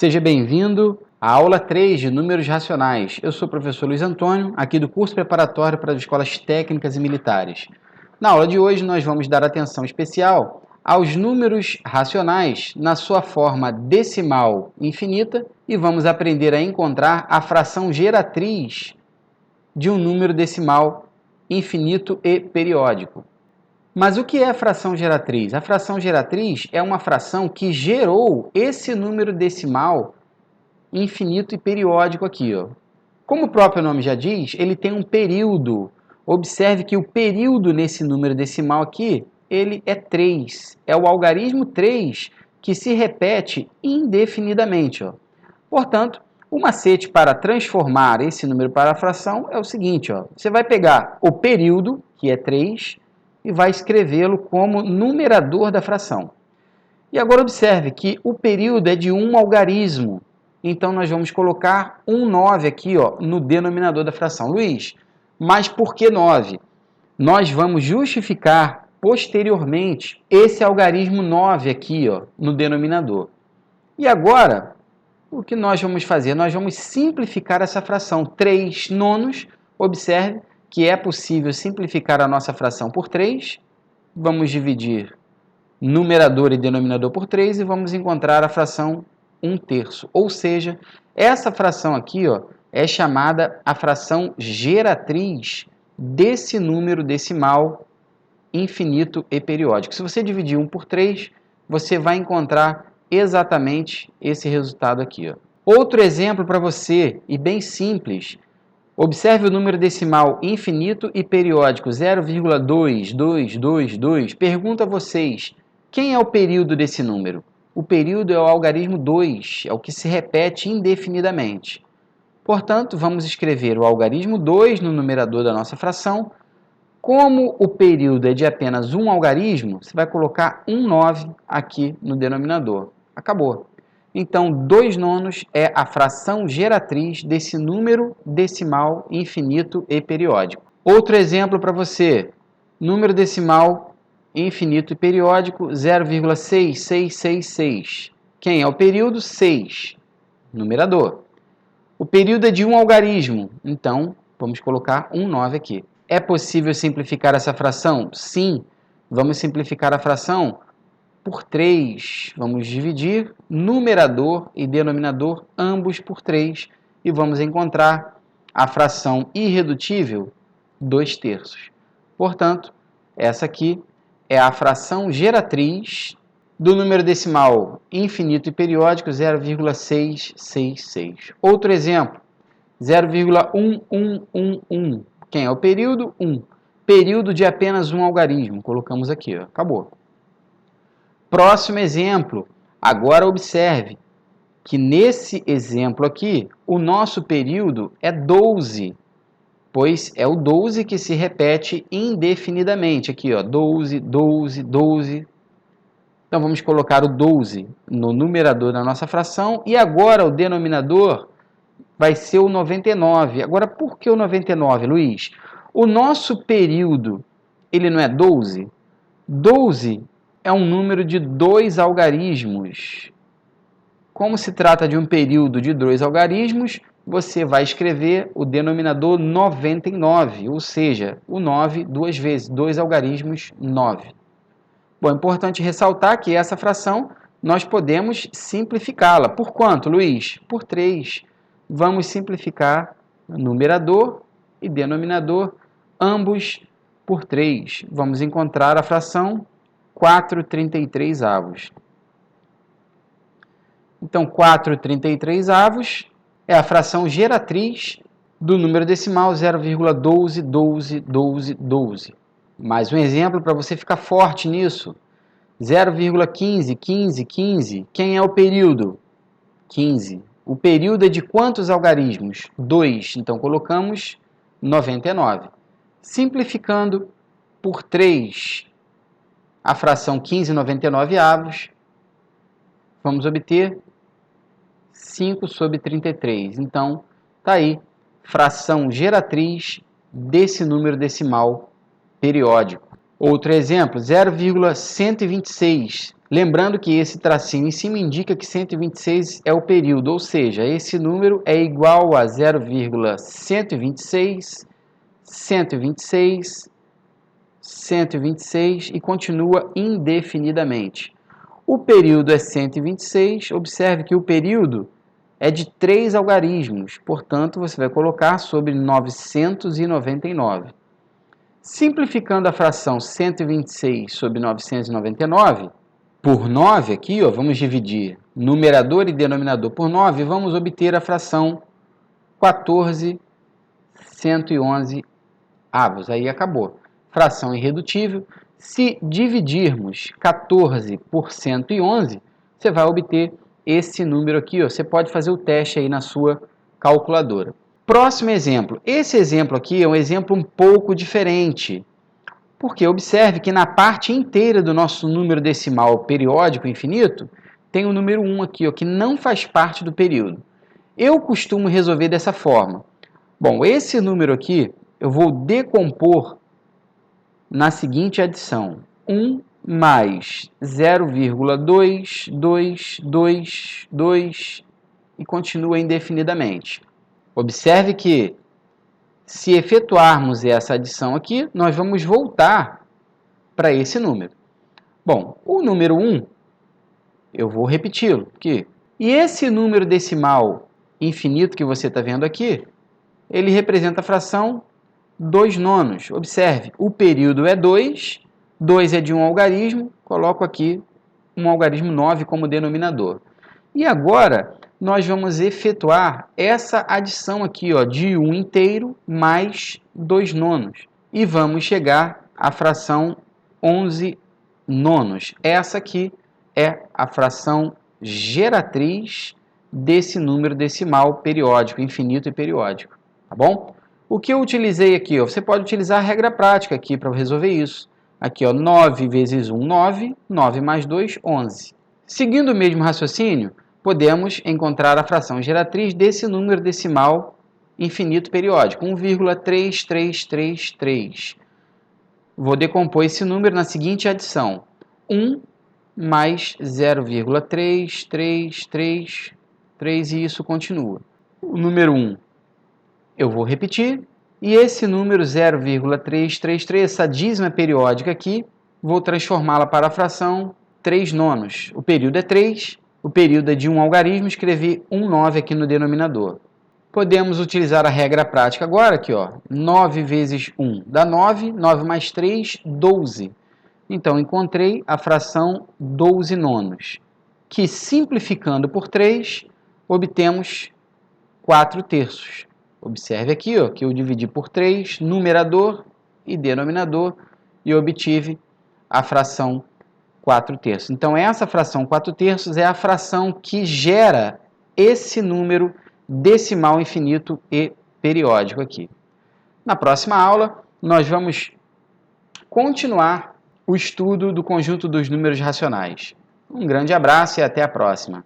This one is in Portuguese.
Seja bem-vindo à aula 3 de Números Racionais. Eu sou o professor Luiz Antônio, aqui do curso preparatório para as escolas técnicas e militares. Na aula de hoje, nós vamos dar atenção especial aos números racionais na sua forma decimal infinita e vamos aprender a encontrar a fração geratriz de um número decimal infinito e periódico. Mas o que é a fração geratriz? A fração geratriz é uma fração que gerou esse número decimal infinito e periódico aqui, ó. Como o próprio nome já diz, ele tem um período. Observe que o período nesse número decimal aqui, ele é 3. É o algarismo 3 que se repete indefinidamente, ó. Portanto, o macete para transformar esse número para a fração é o seguinte, ó. Você vai pegar o período, que é 3, e vai escrevê-lo como numerador da fração. E agora observe que o período é de um algarismo. Então, nós vamos colocar um 9 aqui, ó, no denominador da fração. Luiz, mas por que 9? Nós vamos justificar posteriormente esse algarismo 9 aqui, ó, no denominador. E agora, o que nós vamos fazer? Nós vamos simplificar essa fração. 3 nonos, observe que é possível simplificar a nossa fração por 3. Vamos dividir numerador e denominador por 3 e vamos encontrar a fração 1/3. Ou seja, essa fração aqui, ó, é chamada a fração geratriz desse número decimal infinito e periódico. Se você dividir 1 por 3, você vai encontrar exatamente esse resultado aqui, ó. Outro exemplo para você, e bem simples. Observe o número decimal infinito e periódico 0,2222. Pergunto a vocês, quem é o período desse número? O período é o algarismo 2, é o que se repete indefinidamente. Portanto, vamos escrever o algarismo 2 no numerador da nossa fração. Como o período é de apenas um algarismo, você vai colocar 9 aqui no denominador. Acabou. Então, 2 nonos é a fração geratriz desse número decimal infinito e periódico. Outro exemplo para você. Número decimal infinito e periódico 0,6666. Quem é o período? 6. Numerador. O período é de um algarismo. Então, vamos colocar 9 aqui. É possível simplificar essa fração? Sim. Vamos simplificar a fração por 3. Vamos dividir numerador e denominador ambos por 3 e vamos encontrar a fração irredutível 2/3. Portanto, essa aqui é a fração geratriz do número decimal infinito e periódico 0,666. Outro exemplo, 0,1111. Quem é o período? 1. Período de apenas um algarismo. Colocamos aqui, ó. Acabou. Próximo exemplo. Agora observe que nesse exemplo aqui, o nosso período é 12, pois é o 12 que se repete indefinidamente. Aqui, ó, 12, 12, 12. Então, vamos colocar o 12 no numerador da nossa fração. E agora o denominador vai ser o 99. Agora, por que o 99, Luiz? O nosso período, ele não é 12? 12 é um número de 2 algarismos. Como se trata de um período de 2 algarismos, você vai escrever o denominador 99, ou seja, o 9 duas vezes, 2 algarismos, 9. Bom, é importante ressaltar que essa fração nós podemos simplificá-la. Por quanto, Luiz? Por 3. Vamos simplificar numerador e denominador, ambos por 3. Vamos encontrar a fração 4/33. Então, 4/33 é a fração geratriz do número decimal 0,121212. Mais um exemplo para você ficar forte nisso. 0,151515. Quem é o período? 15. O período é de quantos algarismos? 2. Então, colocamos 99. Simplificando por 3 a fração 15/99, vamos obter 5/33. Então, está aí, fração geratriz desse número decimal periódico. Outro exemplo, 0,126. Lembrando que esse tracinho em cima indica que 126 é o período, ou seja, esse número é igual a 0,126, 126, 126 e continua indefinidamente. O período é 126, observe que o período é de 3 algarismos, portanto, você vai colocar sobre 999. Simplificando a fração 126 sobre 999, por 9 aqui, ó, vamos dividir numerador e denominador por 9, vamos obter a fração 14,111 avos. Aí acabou. Fração irredutível. Se dividirmos 14 por 111, você vai obter esse número aqui. Ó. Você pode fazer o teste aí na sua calculadora. Próximo exemplo. Esse exemplo aqui é um exemplo um pouco diferente. Porque observe que na parte inteira do nosso número decimal periódico infinito, tem o número 1 aqui, ó, que não faz parte do período. Eu costumo resolver dessa forma. Bom, esse número aqui eu vou decompor na seguinte adição. 1 mais 0,2222 e continua indefinidamente. Observe que se efetuarmos essa adição aqui, nós vamos voltar para esse número. Bom, o número 1, eu vou repeti-lo aqui. E esse número decimal infinito que você está vendo aqui, ele representa a fração 2 nonos. Observe, o período é 2, 2 é de um algarismo, coloco aqui um algarismo 9 como denominador. E agora, nós vamos efetuar essa adição aqui, ó, de 1 inteiro mais 2 nonos. E vamos chegar à fração 11 nonos. Essa aqui é a fração geratriz desse número decimal periódico, infinito e periódico. Tá bom? O que eu utilizei aqui? Ó, você pode utilizar a regra prática aqui para resolver isso. Aqui, ó, 9 vezes 1, 9. 9 mais 2, 11. Seguindo o mesmo raciocínio, podemos encontrar a fração geratriz desse número decimal infinito periódico, 1,3333. Vou decompor esse número na seguinte adição. 1 mais 0,3333 e isso continua. O número 1 eu vou repetir. E esse número 0,333, essa dízima periódica aqui, vou transformá-la para a fração 3 nonos. O período é 3, o período é de um algarismo, escrevi 9 aqui no denominador. Podemos utilizar a regra prática agora, aqui, ó. 9 vezes 1 dá 9, 9 mais 3, 12. Então, encontrei a fração 12 nonos, que simplificando por 3, obtemos 4 terços. Observe aqui, ó, que eu dividi por 3, numerador e denominador, e obtive a fração 4 terços. Então, essa fração 4 terços é a fração que gera esse número decimal infinito e periódico aqui. Na próxima aula, nós vamos continuar o estudo do conjunto dos números racionais. Um grande abraço e até a próxima!